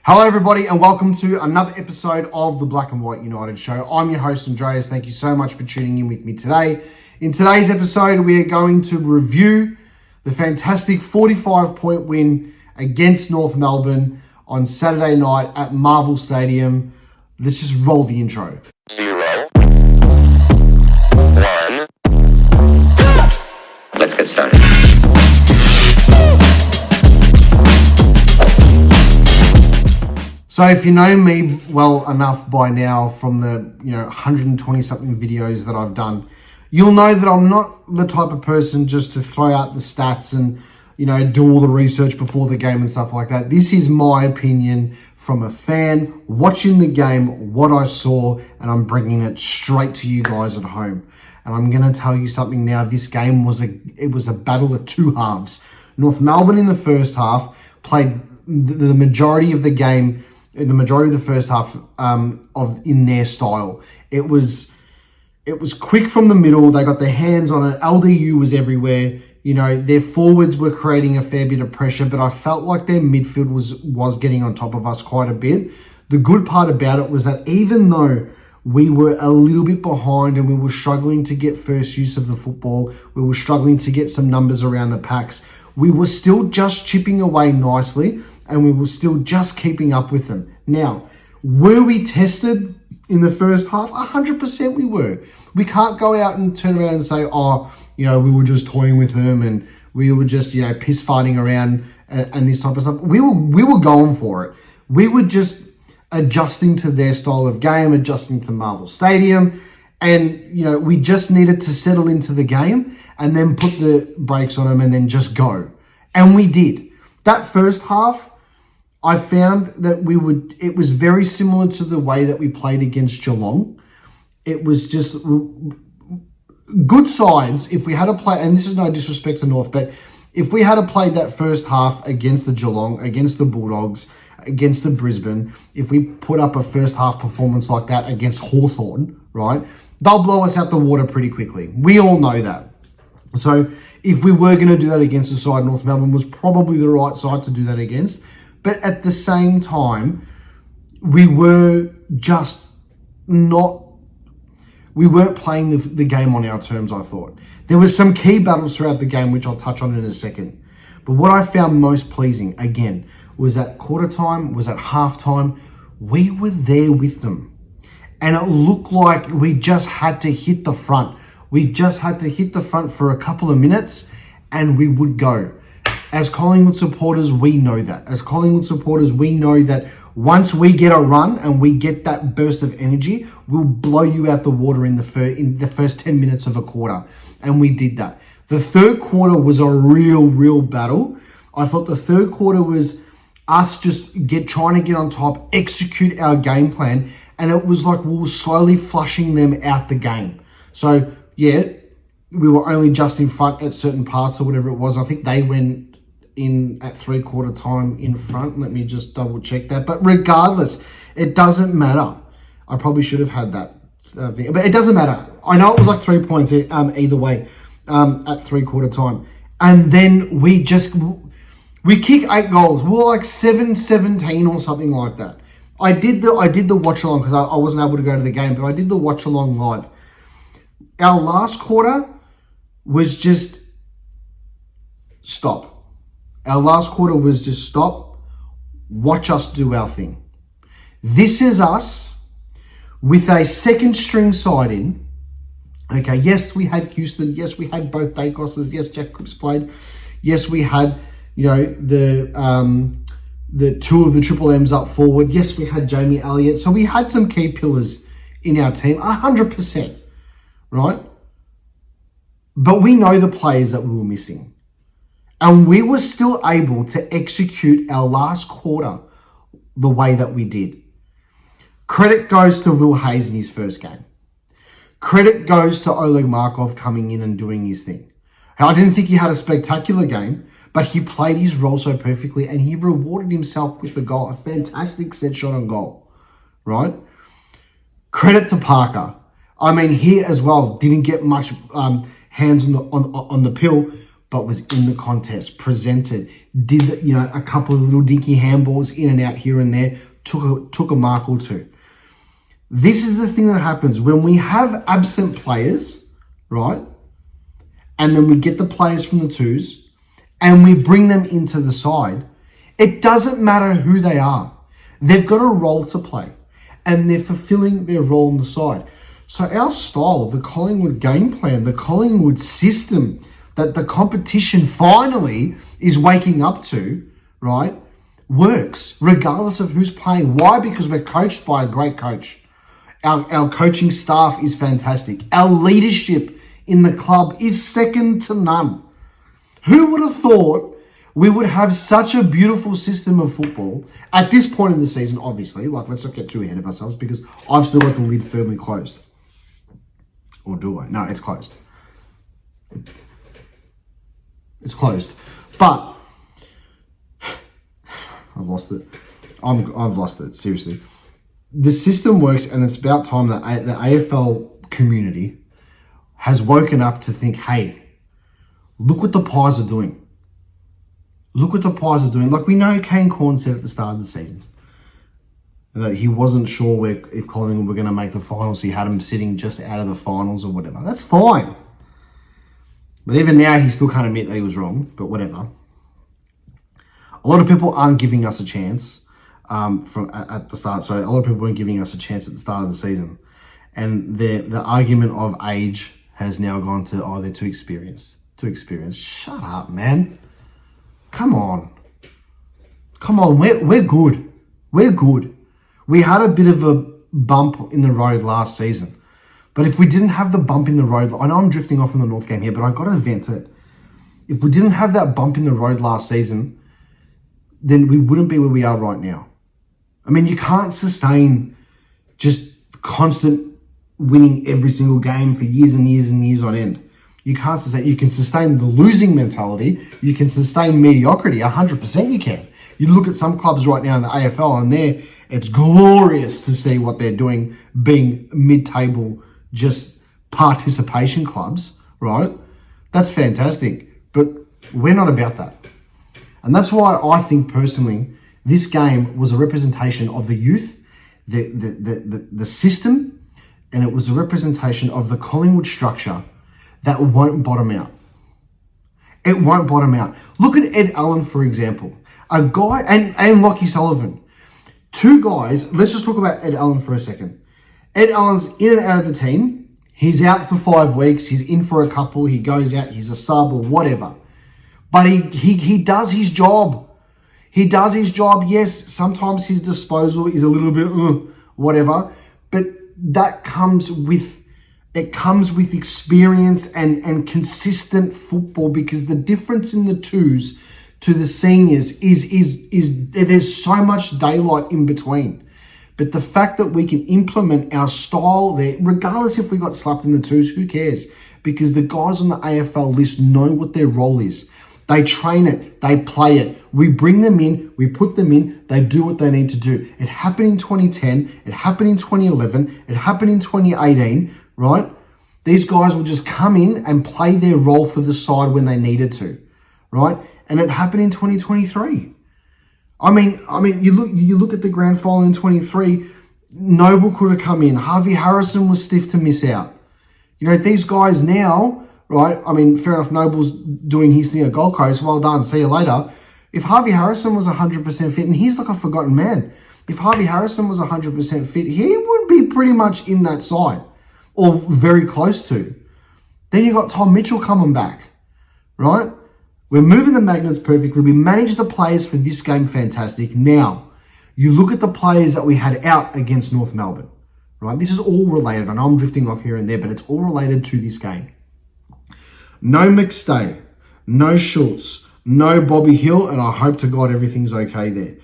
Hello everybody and welcome to another episode of the Black and White United Show. I'm your host Andreas. Thank you so much for tuning in with me today. In today's episode we are going to review the fantastic 45-point win against North Melbourne on Saturday night at Marvel Stadium. Let's just roll the intro. 0, 1. Let's get started. So if you know me well enough by now from the 120 something videos that I've done, you'll know that I'm not the type of person just to throw out the stats and do all the research before the game and stuff like that. This is my opinion from a fan watching the game, what I saw, and I'm bringing it straight to you guys at home. And I'm going to tell you something now. This game was a battle of two halves. North Melbourne in the first half played the majority of the game. The majority of the first half in their style. It was quick from the middle. They got their hands on it. LDU was everywhere. Their forwards were creating a fair bit of pressure, but I felt like their midfield was getting on top of us quite a bit. The good part about it was that even though we were a little bit behind and we were struggling to get first use of the football, we were struggling to get some numbers around the packs, we were still just chipping away nicely, and we were still just keeping up with them. Now, were we tested in the first half? 100% we were. We can't go out and turn around and say, we were just toying with them and we were just, piss fighting around and this type of stuff. We were going for it. We were just adjusting to their style of game, adjusting to Marvel Stadium. And, we just needed to settle into the game and then put the brakes on them and then just go. And we did. That first half, I found that it was very similar to the way that we played against Geelong. It was just good sides. If we had to play, and this is no disrespect to North, but if we had to play that first half against the Geelong, against the Bulldogs, against the Brisbane, if we put up a first half performance like that against Hawthorn, right, they'll blow us out the water pretty quickly. We all know that. So if we were going to do that against the side, North Melbourne was probably the right side to do that against. But at the same time, we weren't playing the game on our terms, I thought. There was some key battles throughout the game, which I'll touch on in a second. But what I found most pleasing, again, was at quarter time, was at half time, we were there with them. And it looked like we just had to hit the front. We just had to hit the front for a couple of minutes and we would go. As Collingwood supporters, we know that. As Collingwood supporters, we know that once we get a run and we get that burst of energy, we'll blow you out the water in the first 10 minutes of a quarter. And we did that. The third quarter was a real battle. I thought the third quarter was us just trying to get on top, execute our game plan. And it was like we were slowly flushing them out the game. So, yeah, we were only just in front at certain parts or whatever it was. I think they went in at 3/4 time in front. Let me just double check that. But regardless, it doesn't matter. I probably should have had that thing, but it doesn't matter. I know it was like 3 points either way at 3/4 time. And then we kick 8 goals. We were like 7-17 or something like that. I did the watch along because I wasn't able to go to the game, but I did the watch along live. Our last quarter was just stop. Our last quarter was just stop, watch us do our thing. This is us with a second string side in. Okay, yes, we had Houston. Yes, we had both Dacos's. Yes, Jack Cripps played. Yes, we had, the two of the Triple M's up forward. Yes, we had Jamie Elliott. So we had some key pillars in our team, 100%, right? But we know the players that we were missing. And we were still able to execute our last quarter the way that we did. Credit goes to Will Hayes in his first game. Credit goes to Oleg Markov coming in and doing his thing. I didn't think he had a spectacular game, but he played his role so perfectly and he rewarded himself with a goal, a fantastic set shot on goal, right? Credit to Parker. I mean, he as well didn't get much hands on the pill, but was in the contest, presented, did a couple of little dinky handballs in and out here and there, took a mark or two. This is the thing that happens when we have absent players, right? And then we get the players from the twos and we bring them into the side. It doesn't matter who they are. They've got a role to play and they're fulfilling their role on the side. So our style, the Collingwood game plan, the Collingwood system that the competition finally is waking up to, right, works regardless of who's playing. Why? Because we're coached by a great coach. Our coaching staff is fantastic. Our leadership in the club is second to none. Who would have thought we would have such a beautiful system of football at this point in the season, obviously. Let's not get too ahead of ourselves because I've still got the lid firmly closed. Or do I? No, it's closed. It's closed. But I've lost it. I've lost it, seriously. The system works, and it's about time that the AFL community has woken up to think, hey, look what the Pies are doing. Look what the Pies are doing. Like we know Kane Corn said at the start of the season that he wasn't sure if Collingwood were going to make the finals. He had him sitting just out of the finals or whatever. That's fine. But even now, he still can't admit that he was wrong, but whatever. A lot of people aren't giving us a chance at the start. So a lot of people weren't giving us a chance at the start of the season. And the argument of age has now gone to, they're too experienced. Too experienced. Shut up, man. Come on. We're good. We're good. We had a bit of a bump in the road last season. But if we didn't have the bump in the road, I know I'm drifting off from the North game here, but I got to vent it. If we didn't have that bump in the road last season, then we wouldn't be where we are right now. I mean, you can't sustain just constant winning every single game for years and years and years on end. You can't sustain. You can sustain the losing mentality. You can sustain mediocrity. 100% you can. You look at some clubs right now in the AFL and it's glorious to see what they're doing, being mid-table, just participation clubs, right? That's fantastic. But we're not about that. And that's why I think personally, this game was a representation of the youth, the system, and it was a representation of the Collingwood structure that won't bottom out. It won't bottom out. Look at Ed Allen, for example. A guy, and Lockie Sullivan. Two guys, let's just talk about Ed Allen for a second. Ed Allen's in and out of the team. He's out for 5 weeks. He's in for a couple. He goes out. He's a sub or whatever. But he does his job. He does his job. Yes, sometimes his disposal is a little bit whatever. But that comes with experience and consistent football, because the difference in the twos to the seniors is there's so much daylight in between. But the fact that we can implement our style there, regardless if we got slapped in the twos, who cares? Because the guys on the AFL list know what their role is. They train it, they play it. We bring them in, we put them in, they do what they need to do. It happened in 2010, it happened in 2011, it happened in 2018, right? These guys will just come in and play their role for the side when they needed to, right? And it happened in 2023. I mean, you look at the grand final in 23, Noble could have come in. Harvey Harrison was stiff to miss out. You know, these guys now, right? I mean, fair enough, Noble's doing his thing at Gold Coast. Well done, see you later. If Harvey Harrison was 100% fit, and he's like a forgotten man, if Harvey Harrison was 100% fit, he would be pretty much in that side, or very close to. Then you got Tom Mitchell coming back, right? We're moving the magnets perfectly. We managed the players for this game fantastic. Now, you look at the players that we had out against North Melbourne, right? This is all related. I know I'm drifting off here and there, but it's all related to this game. No McStay, no Schultz, no Bobby Hill, and I hope to God everything's okay there.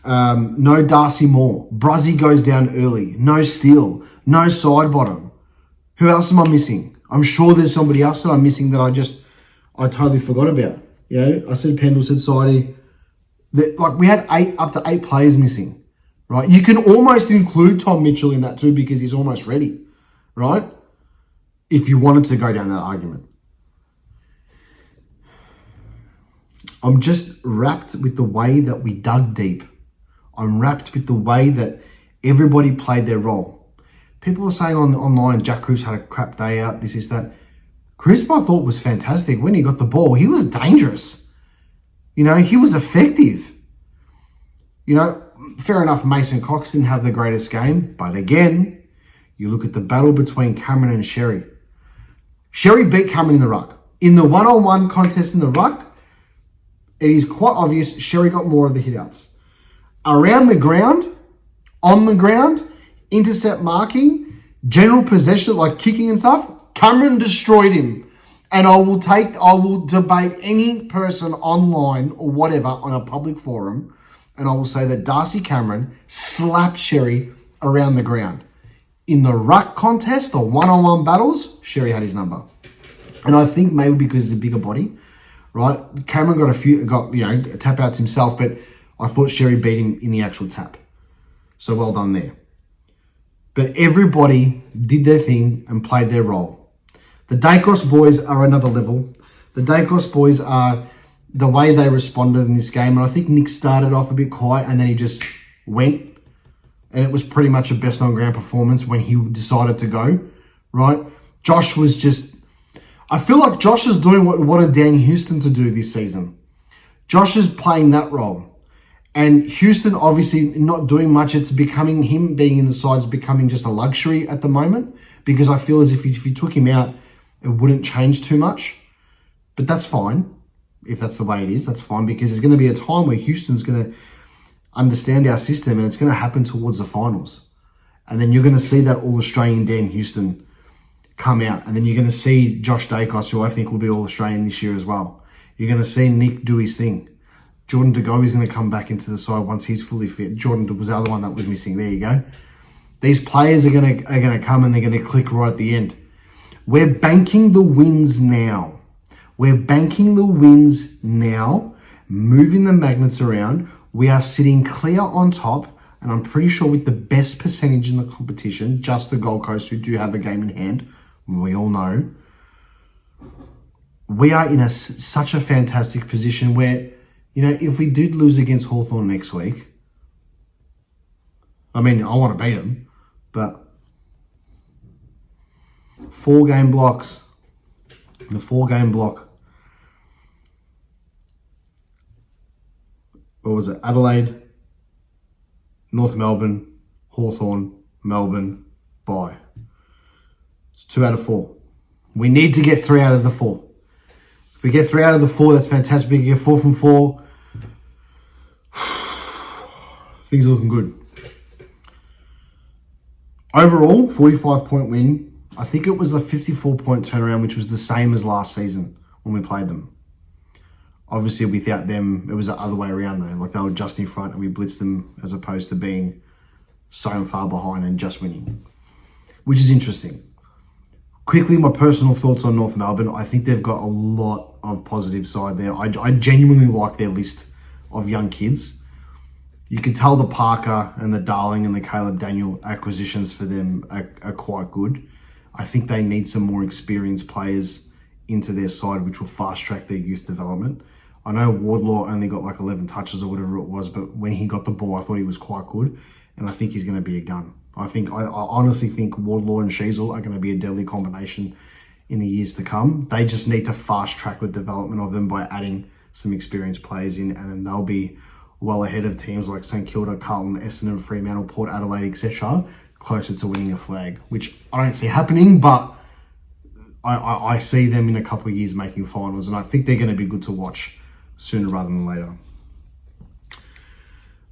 No Darcy Moore. Bruzzy goes down early. No Steele. No Sidebottom. Who else am I missing? I'm sure there's somebody else that I'm missing that I totally forgot about. You know, I said Pendle, said Sidey. We had up to eight players missing, right? You can almost include Tom Mitchell in that too, because he's almost ready, right? If you wanted to go down that argument. I'm just wrapped with the way that we dug deep. I'm wrapped with the way that everybody played their role. People are saying online, Jack Cripps had a crap day out, this is that. Crisp, I thought, was fantastic. When he got the ball, he was dangerous. You know, he was effective. You know, fair enough, Mason Cox didn't have the greatest game. But again, you look at the battle between Cameron and Sherry. Sherry beat Cameron in the ruck. In the one-on-one contest in the ruck, it is quite obvious Sherry got more of the hitouts. Around the ground, on the ground, intercept marking, general possession, like kicking and stuff, Cameron destroyed him. And I will debate any person online or whatever on a public forum, and I will say that Darcy Cameron slapped Sherry around the ground. In the ruck contest, the one-on-one battles, Sherry had his number. And I think maybe because he's a bigger body, right? Cameron got tap outs himself, but I thought Sherry beat him in the actual tap. So well done there. But everybody did their thing and played their role. The Dacos boys are another level. The Dacos boys are the way they responded in this game. And I think Nick started off a bit quiet and then he just went. And it was pretty much a best on ground performance when he decided to go, right? Josh was just... I feel like Josh is doing what wanted Dan Houston to do this season. Josh is playing that role. And Houston obviously not doing much. It's becoming, him being in the side is becoming just a luxury at the moment. Because I feel as if you took him out, it wouldn't change too much. But that's fine. If that's the way it is, that's fine. Because there's going to be a time where Houston's going to understand our system and it's going to happen towards the finals. And then you're going to see that All-Australian Dan Houston come out. And then you're going to see Josh Dacos, who I think will be All-Australian this year as well. You're going to see Nick do his thing. Jordan De Goey is going to come back into the side once he's fully fit. Jordan was the other one that was missing. There you go. These players are going to come and they're going to click right at the end. We're banking the wins now. We're banking the wins now, moving the magnets around. We are sitting clear on top, and I'm pretty sure with the best percentage in the competition, just the Gold Coast, who do have a game in hand, we all know. We are in such a fantastic position where, you know, if we did lose against Hawthorn next week, I mean, I want to beat them, but 4-game blocks, the 4-game block, what was it? Adelaide, North Melbourne, Hawthorn, Melbourne, bye. It's 2 out of 4. We need to get 3 out of the 4. If we get 3 out of the 4, that's fantastic. We get 4 from 4. Things are looking good. Overall, 45-point win. I think it was a 54-point turnaround, which was the same as last season when we played them. Obviously, without them, it was the other way around though. Like they were just in front and we blitzed them as opposed to being so far behind and just winning, which is interesting. Quickly, my personal thoughts on North Melbourne. I think they've got a lot of positive side there. I genuinely like their list of young kids. You can tell the Parker and the Darling and the Caleb Daniel acquisitions for them are quite good. I think they need some more experienced players into their side, which will fast track their youth development. I know Wardlaw only got like 11 touches or whatever it was, but when he got the ball, I thought he was quite good. And I think he's going to be a gun. I honestly think Wardlaw and Sheasel are going to be a deadly combination in the years to come. They just need to fast track the development of them by adding some experienced players in, and then they'll be well ahead of teams like St Kilda, Carlton, Essendon, Fremantle, Port Adelaide, etc., closer to winning a flag, which I don't see happening, but I see them in a couple of years making finals, and I think they're going to be good to watch sooner rather than later.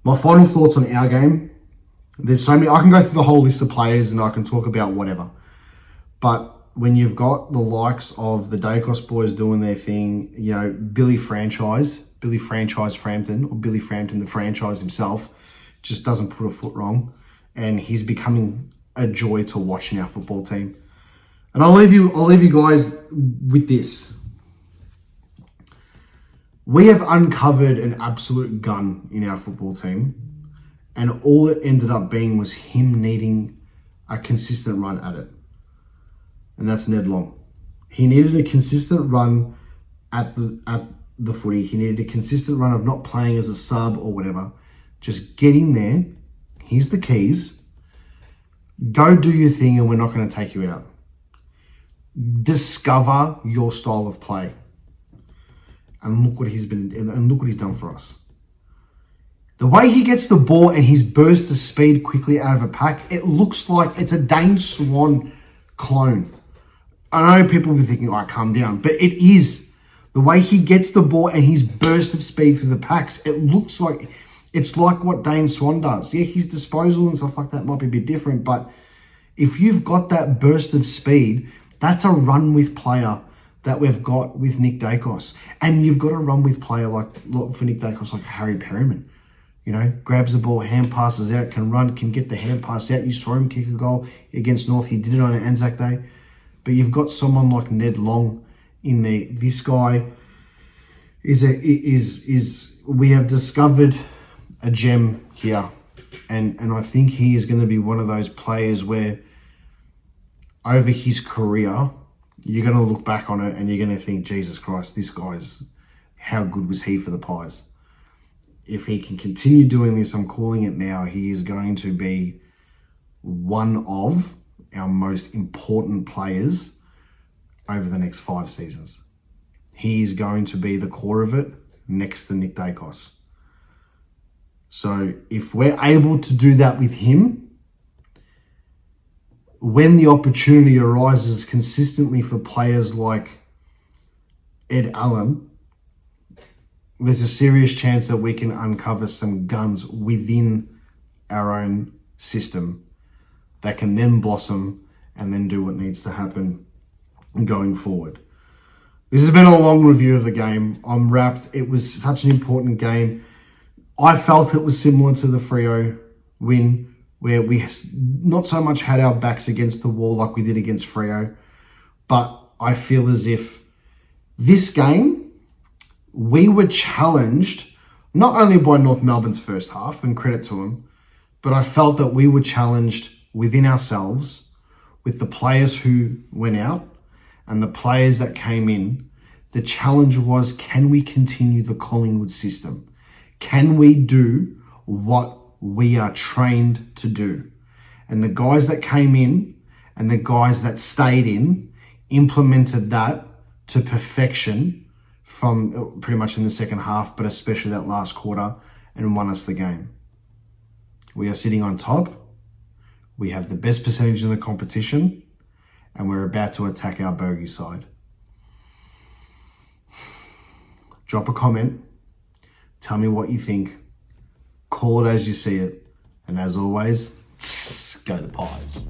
My final thoughts on our game. There's so many. I can go through the whole list of players and I can talk about whatever. But when you've got the likes of the Dacos boys doing their thing, you know, Billy Franchise Frampton, or Billy Frampton, the franchise himself, just doesn't put a foot wrong. And he's becoming a joy to watch in our football team. And I'll leave you guys with this. We have uncovered an absolute gun in our football team. And all it ended up being was him needing a consistent run at it. And that's Ned Long. He needed a consistent run at the footy. He needed a consistent run of not playing as a sub or whatever. Just get in there. Here's the keys. Go do your thing and we're not going to take you out. Discover your style of play. And look what he's done for us. The way he gets the ball and his burst of speed quickly out of a pack, it looks like it's a Dane Swan clone. I know people will be thinking, all right, calm down. But it is. The way he gets the ball and his burst of speed through the packs, it looks like it's like what Dane Swan does. Yeah, his disposal and stuff like that might be a bit different, but if you've got that burst of speed, that's a run with player that we've got with Nick Dacos. And you've got a run with player for Nick Dacos like Harry Perryman. You know, grabs the ball, hand passes out, can run, can get the hand pass out. You saw him kick a goal against North. He did it on an Anzac Day. But you've got someone like Ned Long in there. This guy is we have discovered a gem here. And I think he is going to be one of those players where over his career, you're going to look back on it and you're going to think, Jesus Christ, this guy's, how good was he for the Pies? If he can continue doing this, I'm calling it now, he is going to be one of our most important players over the next 5 seasons. He is going to be the core of it next to Nick Dacos. So if we're able to do that with him, when the opportunity arises consistently for players like Ed Allen, there's a serious chance that we can uncover some guns within our own system that can then blossom and then do what needs to happen going forward. This has been a long review of the game. I'm wrapped. It was such an important game. I felt it was similar to the Freo win, where we not so much had our backs against the wall like we did against Freo, but I feel as if this game, we were challenged not only by North Melbourne's first half, and credit to them, but I felt that we were challenged within ourselves with the players who went out and the players that came in. The challenge was, can we continue the Collingwood system? Can we do what we are trained to do? And the guys that came in and the guys that stayed in implemented that to perfection from pretty much in the second half, but especially that last quarter, and won us the game. We are sitting on top. We have the best percentage in the competition, and we're about to attack our bogey side. Drop a comment. Tell me what you think. Call it as you see it. And as always, go the Pies.